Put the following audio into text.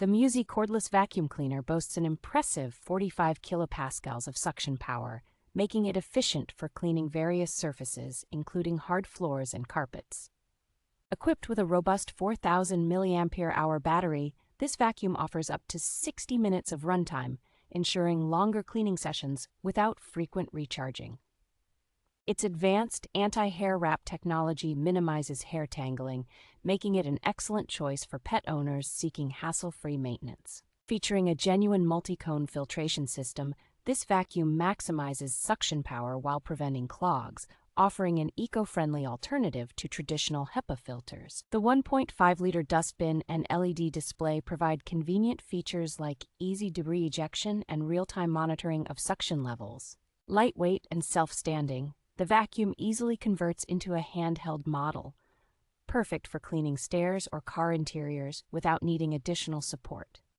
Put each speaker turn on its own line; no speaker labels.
The MIUZZY Cordless Vacuum Cleaner boasts an impressive 45 kilopascals of suction power, making it efficient for cleaning various surfaces, including hard floors and carpets. Equipped with a robust 4,000 milliampere-hour battery, this vacuum offers up to 60 minutes of runtime, ensuring longer cleaning sessions without frequent recharging. Its advanced anti-hair wrap technology minimizes hair tangling, making it an excellent choice for pet owners seeking hassle-free maintenance. Featuring a genuine multi-cone filtration system, this vacuum maximizes suction power while preventing clogs, offering an eco-friendly alternative to traditional HEPA filters. The 1.5-liter dustbin and LED display provide convenient features like easy debris ejection and real-time monitoring of suction levels. Lightweight and self-standing, the vacuum easily converts into a handheld model, perfect for cleaning stairs or car interiors without needing additional support.